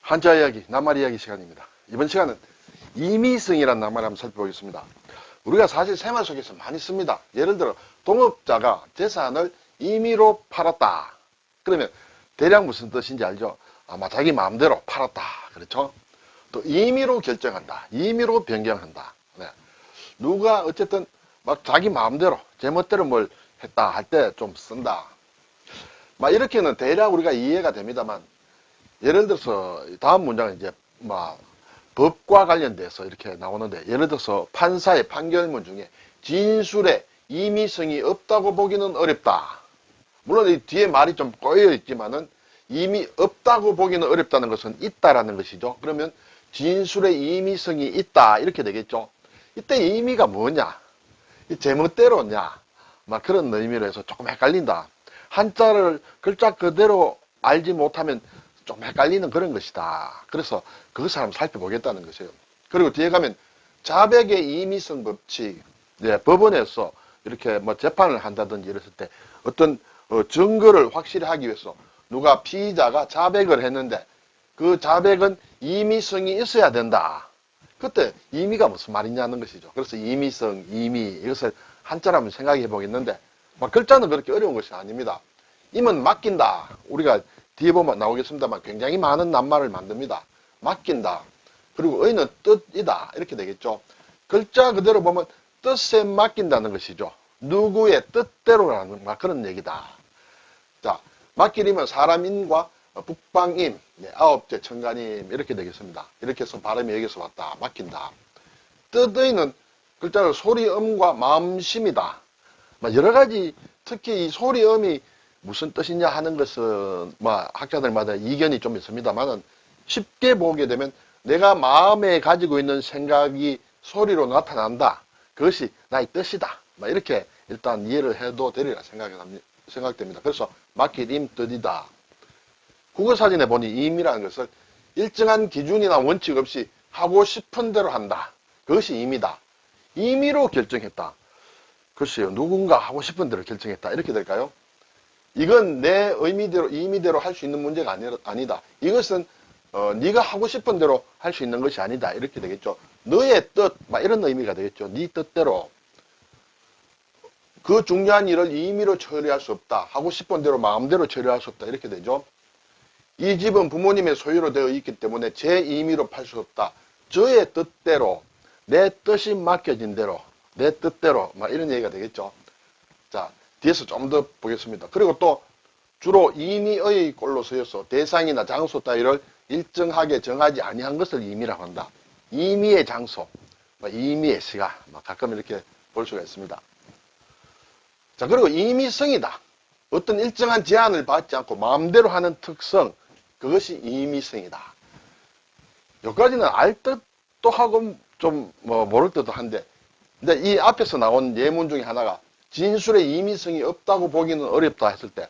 한자 이야기, 낱말 이야기 시간입니다. 이번 시간은 임의성이라는 낱말을 한번 살펴보겠습니다. 우리가 사실 생활 속에서 많이 씁니다. 예를 들어 동업자가 재산을 임의로 팔았다. 그러면 대략 무슨 뜻인지 알죠? 아마 자기 마음대로 팔았다. 그렇죠? 또 임의로 결정한다. 임의로 변경한다. 네. 누가 어쨌든 막 자기 마음대로 제멋대로 뭘 했다 할 때 좀 쓴다. 막 이렇게는 대략 우리가 이해가 됩니다만, 예를 들어서 다음 문장은 이제 법과 관련돼서 이렇게 나오는데, 예를 들어서 판사의 판결문 중에 진술에 임의성이 없다고 보기는 어렵다. 물론 이 뒤에 말이 좀 꼬여 있지만은 이미 없다고 보기는 어렵다는 것은 있다라는 것이죠. 그러면 진술에 임의성이 있다 이렇게 되겠죠. 이때 의미가 뭐냐? 이 제멋대로냐? 막 그런 의미로 해서 조금 헷갈린다. 한자를 글자 그대로 알지 못하면 좀 헷갈리는 그런 것이다. 그래서 그것을 한번 살펴보겠다는 것이에요. 그리고 뒤에 가면 자백의 임의성 법칙, 네, 법원에서 이렇게 재판을 한다든지 이랬을 때 어떤 증거를 확실히 하기 위해서 누가 피의자가 자백을 했는데 그 자백은 임의성이 있어야 된다. 그때 임의가 무슨 말이냐는 것이죠. 그래서 임의성, 임의 이것을 한자로 한번 생각해 보겠는데, 글자는 그렇게 어려운 것이 아닙니다. 임은 맡긴다. 우리가 뒤에 보면 나오겠습니다만 굉장히 많은 낱말을 만듭니다. 맡긴다. 그리고 의는 뜻이다. 이렇게 되겠죠. 글자 그대로 보면 뜻에 맡긴다는 것이죠. 누구의 뜻대로라는 그런 얘기다. 자, 맡기림은 사람임과 북방임, 아홉째 천간임 이렇게 되겠습니다. 이렇게 해서 발음이 여기서 왔다. 맡긴다. 뜻의는 글자로 소리음과 마음심이다. 여러 가지, 특히 이 소리음이 무슨 뜻이냐 하는 것은 학자들마다 이견이 좀 있습니다만은, 쉽게 보게 되면 내가 마음에 가지고 있는 생각이 소리로 나타난다. 그것이 나의 뜻이다. 이렇게 일단 이해를 해도 되리라 생각됩니다. 그래서 맡기림 뜻이다. 국어사전에 보니 임의라는 것을 일정한 기준이나 원칙 없이 하고 싶은 대로 한다. 그것이 임의다. 임의로 결정했다. 글쎄요, 누군가 하고 싶은 대로 결정했다. 이렇게 될까요? 이건 내 의미대로, 임의대로 할 수 있는 문제가 아니다. 이것은 네가 하고 싶은 대로 할 수 있는 것이 아니다. 이렇게 되겠죠. 너의 뜻, 이런 의미가 되겠죠. 네 뜻대로. 그 중요한 일을 임의로 처리할 수 없다. 하고 싶은 대로 마음대로 처리할 수 없다. 이렇게 되죠. 이 집은 부모님의 소유로 되어 있기 때문에 제 임의로 팔 수 없다. 저의 뜻대로, 내 뜻이 맡겨진 대로, 내 뜻대로, 이런 얘기가 되겠죠. 자, 뒤에서 좀 더 보겠습니다. 그리고 또 주로 임의의 꼴로 쓰여서 대상이나 장소 따위를 일정하게 정하지 아니한 것을 임의라고 한다. 임의의 장소, 임의의 시간, 가끔 이렇게 볼 수가 있습니다. 자, 그리고 임의성이다. 어떤 일정한 제한을 받지 않고 마음대로 하는 특성, 그것이 임의성이다. 여기까지는 알 뜻도 하고 좀 모를 뜻도 한데, 근데 이 앞에서 나온 예문 중에 하나가 진술의 임의성이 없다고 보기는 어렵다 했을 때,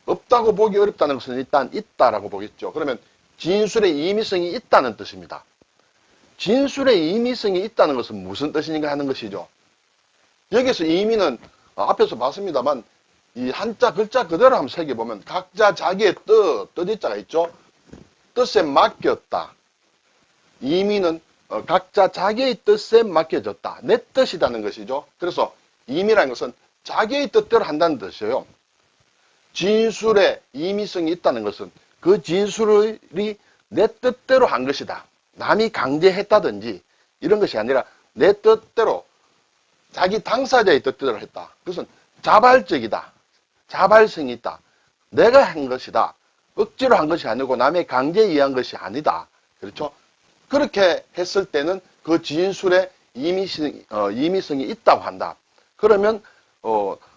없다고 보기 어렵다는 것은 일단 있다라고 보겠죠. 그러면 진술의 임의성이 있다는 뜻입니다. 진술의 임의성이 있다는 것은 무슨 뜻인가 하는 것이죠. 여기서 임의는 앞에서 봤습니다만 이 한자 글자 그대로 한번 새겨보면 각자 자기의 뜻자가 있죠. 뜻에 맡겼다. 임의는 각자 자기의 뜻에 맡겨졌다. 내 뜻이라는 것이죠. 그래서 임의라는 것은 자기의 뜻대로 한다는 뜻이에요. 진술에 임의성이 있다는 것은 그 진술이 내 뜻대로 한 것이다. 남이 강제했다든지 이런 것이 아니라 내 뜻대로 자기 당사자의 뜻대로 했다. 그것은 자발적이다. 자발성이 있다. 내가 한 것이다. 억지로 한 것이 아니고 남의 강제에 의한 것이 아니다. 그렇죠? 그렇게 했을 때는 그 진술에 임의성이 있다고 한다. 그러면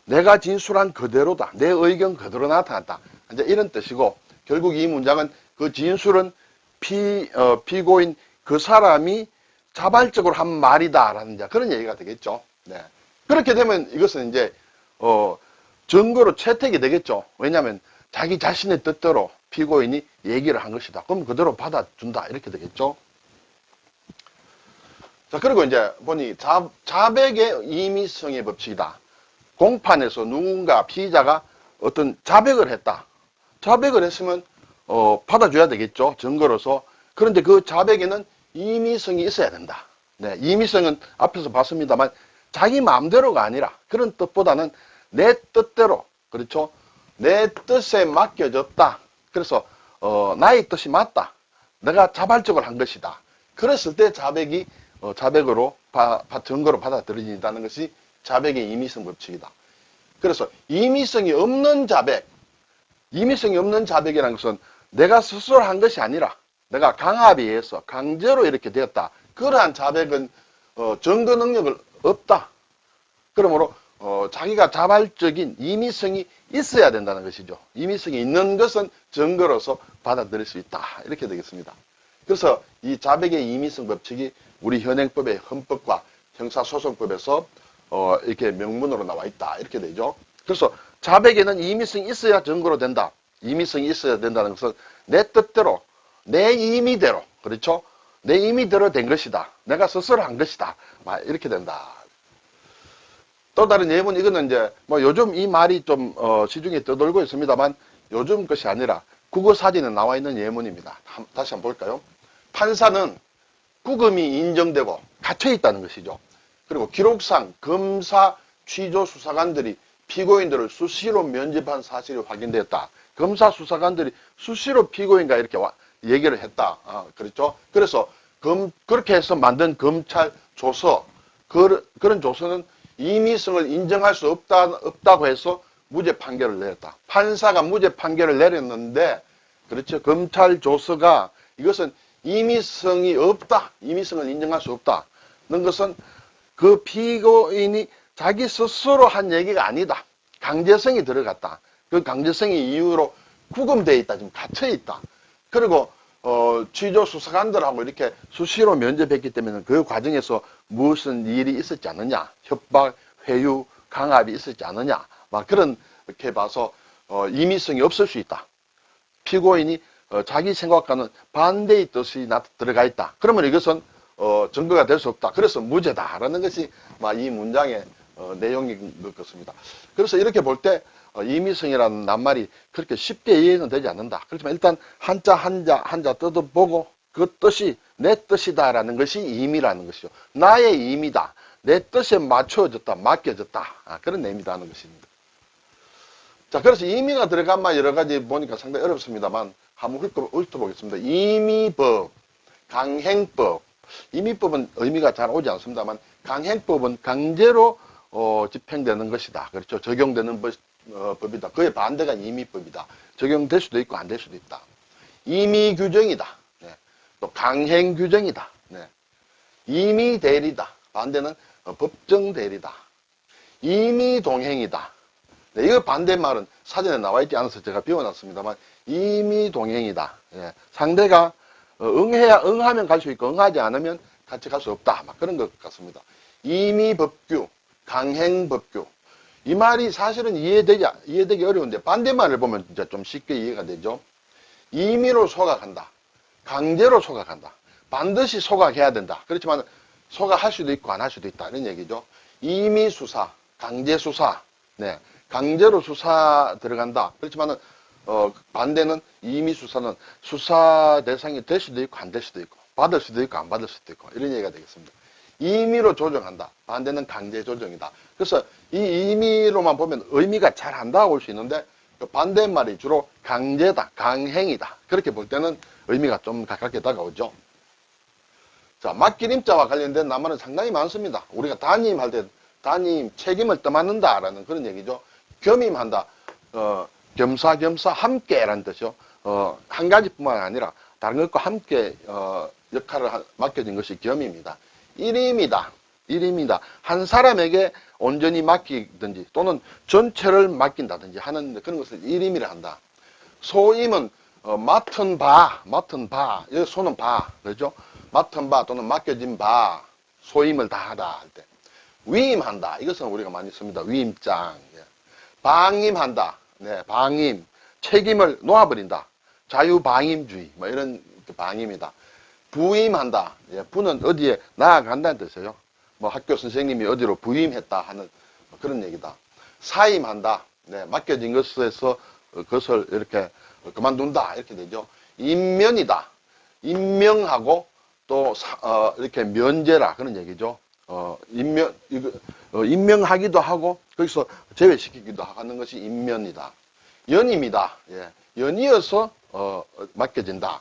내가 진술한 그대로다. 내 의견 그대로 나타났다. 이제 이런 뜻이고, 결국 이 문장은 그 진술은 피고인 그 사람이 자발적으로 한 말이다라는 그런 얘기가 되겠죠. 네. 그렇게 되면 이것은 이제 증거로 채택이 되겠죠. 왜냐하면 자기 자신의 뜻대로 피고인이 얘기를 한 것이다. 그럼 그대로 받아준다. 이렇게 되겠죠. 자, 그리고 이제 보니 자백의 임의성의 법칙이다. 공판에서 누군가 피의자가 어떤 자백을 했다. 자백을 했으면 받아줘야 되겠죠. 증거로서 그런데 그 자백에는 임의성이 있어야 된다. 네, 임의성은 앞에서 봤습니다만 자기 마음대로가 아니라 그런 뜻보다는 내 뜻대로, 그렇죠? 내 뜻에 맡겨졌다. 그래서 나의 뜻이 맞다. 내가 자발적으로 한 것이다. 그랬을 때 자백이 자백으로 증거로 받아들여진다는 것이 자백의 임의성 법칙이다. 그래서 임의성이 없는 자백이라는 것은 내가 스스로 한 것이 아니라 내가 강압에 의해서 강제로 이렇게 되었다. 그러한 자백은 증거 능력을 없다. 그러므로 자기가 자발적인 임의성이 있어야 된다는 것이죠. 임의성이 있는 것은 증거로서 받아들일 수 있다. 이렇게 되겠습니다. 그래서 이 자백의 임의성 법칙이 우리 현행법의 헌법과 형사소송법에서 이렇게 명문으로 나와 있다. 이렇게 되죠. 그래서 자백에는 임의성이 있어야 증거로 된다. 임의성이 있어야 된다는 것은 내 뜻대로, 내 임의대로, 그렇죠? 내 임의대로 된 것이다. 내가 스스로 한 것이다. 이렇게 된다. 또 다른 예문, 이거는 이제 뭐 요즘 이 말이 좀 시중에 떠돌고 있습니다만 요즘 것이 아니라 국어 사전에 나와 있는 예문입니다. 다시 한번 볼까요? 판사는 구금이 인정되고 갇혀 있다는 것이죠. 그리고 기록상 검사, 취조 수사관들이 피고인들을 수시로 면접한 사실이 확인되었다. 검사 수사관들이 수시로 피고인과 이렇게 얘기를 했다. 그렇죠? 그래서 그렇게 해서 만든 검찰 조서, 그런 조서는 임의성을 인정할 수 없다고 해서 무죄 판결을 내렸다. 판사가 무죄 판결을 내렸는데, 그렇죠? 검찰 조서가 이것은 임의성이 없다. 임의성을 인정할 수 없다는 것은 그 피고인이 자기 스스로 한 얘기가 아니다. 강제성이 들어갔다. 그 강제성의 이유로 구금되어 있다. 지금 갇혀 있다. 그리고 취조 수사관들하고 이렇게 수시로 면접했기 때문에 그 과정에서 무슨 일이 있었지 않느냐, 협박, 회유, 강압이 있었지 않느냐, 막 그렇게 봐서 임의성이 없을 수 있다. 피고인이 자기 생각과는 반대의 뜻이 들어가 있다. 그러면 이것은 증거가 될 수 없다. 그래서 무죄다라는 것이 이 문장의 내용인 것 같습니다. 그래서 이렇게 볼 때 임의성이라는 낱말이 그렇게 쉽게 이해는 되지 않는다. 그렇지만 일단 한자 뜯어보고 그 뜻이 내 뜻이다라는 것이 임의라는 것이죠. 나의 임의다. 내 뜻에 맞춰졌다, 맡겨졌다. 그런 의미다 하는 것입니다. 자, 그래서 임의가 들어간 여러 가지 보니까 상당히 어렵습니다만 한번 훑어보겠습니다. 임의법, 강행법. 임의법은 의미가 잘 오지 않습니다만 강행법은 강제로 집행되는 것이다. 그렇죠. 적용되는 법이다. 그의 반대가 임의법이다. 적용될 수도 있고 안 될 수도 있다. 임의규정이다. 네. 또 강행규정이다. 네. 임의대리다. 반대는 법정대리다. 임의동행이다. 네, 이거 반대말은 사전에 나와 있지 않아서 제가 비워놨습니다만 임의동행이다. 네. 상대가 응하면 갈 수 있고 응하지 않으면 같이 갈 수 없다. 그런 것 같습니다. 임의법규, 강행법규. 이 말이 사실은 이해되기 어려운데 반대말을 보면 진짜 좀 쉽게 이해가 되죠. 임의로 소각한다. 강제로 소각한다. 반드시 소각해야 된다. 그렇지만 소각할 수도 있고 안 할 수도 있다. 이런 얘기죠. 임의수사, 강제수사. 네. 강제로 수사 들어간다. 그렇지만은 반대는 임의수사는 수사 대상이 될 수도 있고 안 될 수도 있고 받을 수도 있고 안 받을 수도 있고 이런 얘기가 되겠습니다. 임의로 조정한다. 반대는 강제 조정이다. 그래서 이 임의로만 보면 의미가 잘 안 다가올 수 있는데 반대말이 주로 강제다, 강행이다. 그렇게 볼 때는 의미가 좀 가깝게 다가오죠. 자, 맡길임자와 관련된 낱말은 상당히 많습니다. 우리가 담임할 때 담임, 책임을 떠맡는다라는 그런 얘기죠. 겸임한다. 겸사겸사 함께라는 뜻이요. 한 가지뿐만 아니라 다른 것과 함께 역할을 맡겨진 것이 겸입니다. 일임이다. 한 사람에게 온전히 맡기든지 또는 전체를 맡긴다든지 하는 그런 것을 일임이라 한다. 소임은 맡은 바, 여기 소는 바, 그렇죠? 맡은 바 또는 맡겨진 바, 소임을 다하다 할 때. 위임한다. 이것은 우리가 많이 씁니다. 위임장. 방임한다. 네, 방임. 책임을 놓아버린다. 자유방임주의. 이런 방임이다. 부임한다. 예, 부는 어디에 나아간다는 뜻이에요. 학교 선생님이 어디로 부임했다 하는 그런 얘기다. 사임한다. 네, 맡겨진 것에서 그것을 이렇게 그만둔다. 이렇게 되죠. 임면이다. 임명하고 또 이렇게 면제라 그런 얘기죠. 임명하기도 하고 거기서 제외시키기도 하는 것이 임면이다. 연임이다. 예. 연이어서 맡겨진다.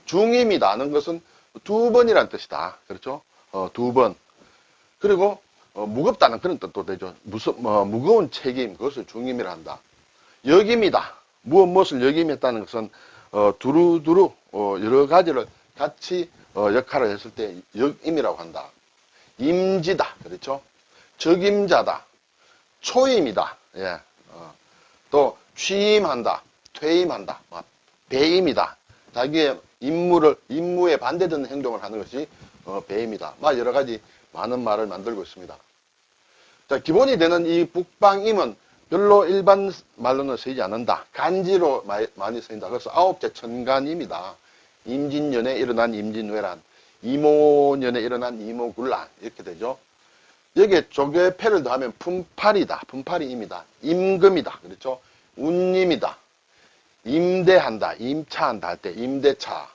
중임이다 하는 것은 두 번이란 뜻이다. 그렇죠? 두 번. 그리고 무겁다는 그런 뜻도 되죠. 무거운 책임, 그것을 중임이라 한다. 역임이다. 무엇을 역임했다는 것은 두루두루 여러 가지를 같이 역할을 했을 때 역임이라고 한다. 임지다. 그렇죠? 적임자다. 초임이다. 예. 또 취임한다. 퇴임한다. 배임이다. 자기의 임무에 반대되는 행동을 하는 것이 배임이다. 여러 가지 많은 말을 만들고 있습니다. 자, 기본이 되는 이 북방임은 별로 일반 말로는 쓰이지 않는다. 간지로 많이 쓰인다. 그래서 9째 천간임이다. 임진년에 일어난 임진왜란, 이모년에 일어난 이모군란 이렇게 되죠. 여기에 조개패를 더하면 품팔이다. 품팔이임이다. 임금이다. 그렇죠? 운임이다. 임대한다. 임차한다 할 때 임대차.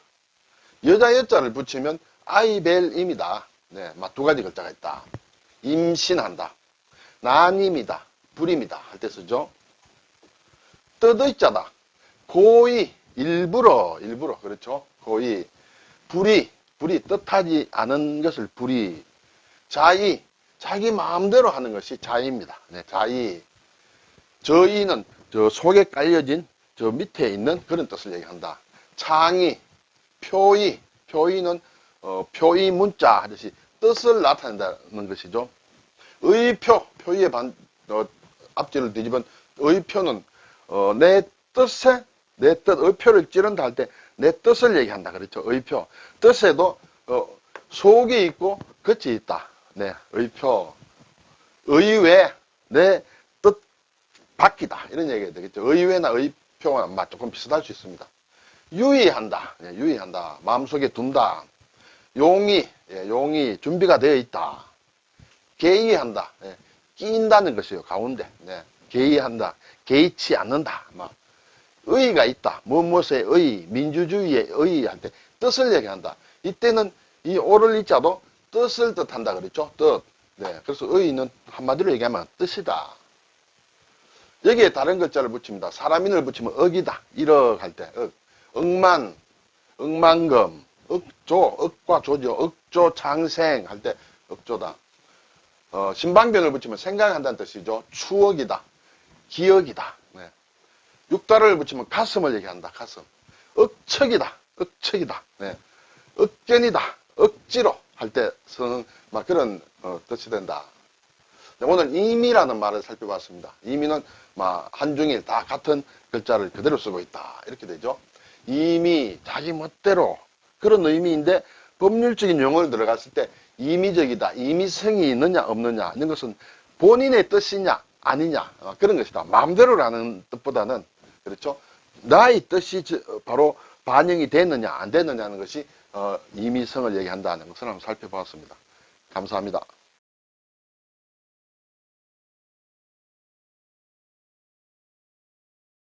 여자 여자를 붙이면 아이벨임이다. 네, 두 가지 글자가 있다. 임신한다. 난임이다. 불임이다 할 때 쓰죠. 떠도있자다. 고의, 일부러, 그렇죠? 고의. 불의, 뜻하지 않은 것을 불의. 자의, 자기 마음대로 하는 것이 자의입니다. 네, 자의. 저의는 저 속에 깔려진 저 밑에 있는 그런 뜻을 얘기한다. 창의, 표의는 표의 문자 하듯이 뜻을 나타낸다는 것이죠. 의표, 표의의 앞뒤를 뒤집은 의표는 내 뜻에 의표를 찌른다 할 때 내 뜻을 얘기한다. 그렇죠? 의표. 뜻에도 속이 있고 겉이 있다. 네, 의표. 의외, 내 뜻 바뀌다. 이런 얘기가 되겠죠. 의외나 의표와 조금 비슷할 수 있습니다. 유의한다. 네, 유의한다. 마음속에 둔다. 용의, 준비가 되어 있다. 개의한다. 네, 끼인다는 것이요. 가운데. 네, 개의한다. 개의치 않는다. 의의가 있다. 무엇의 의의, 민주주의의 의의 할 때 뜻을 얘기한다. 이때는 이 오를 이자도 뜻을 뜻한다. 그랬죠? 뜻. 네, 그래서 의의는 한마디로 얘기하면 뜻이다. 여기에 다른 글자를 붙입니다. 사람인을 붙이면 억이다. 일억 할 때, 억. 억만, 억만금, 억조, 억과 조죠. 억조 장생 할 때 억조다. 신방변을 붙이면 생각한다는 뜻이죠. 추억이다. 기억이다. 네. 육달을 붙이면 가슴을 얘기한다. 가슴. 억척이다. 네. 억견이다. 억지로 할 때 쓰는 그런 뜻이 된다. 네, 오늘 임이라는 말을 살펴봤습니다. 임이는 한중일 다 같은 글자를 그대로 쓰고 있다. 이렇게 되죠. 임이 자기 멋대로 그런 의미인데 법률적인 용어를 들어갔을 때 임의적이다. 임의성이 있느냐 없느냐 이런 것은 본인의 뜻이냐 아니냐 그런 것이다. 마음대로라는 뜻보다는 그렇죠. 나의 뜻이 바로 반영이 됐느냐 안 됐느냐는 것이 임의성을 얘기한다는 것을 한번 살펴보았습니다. 감사합니다.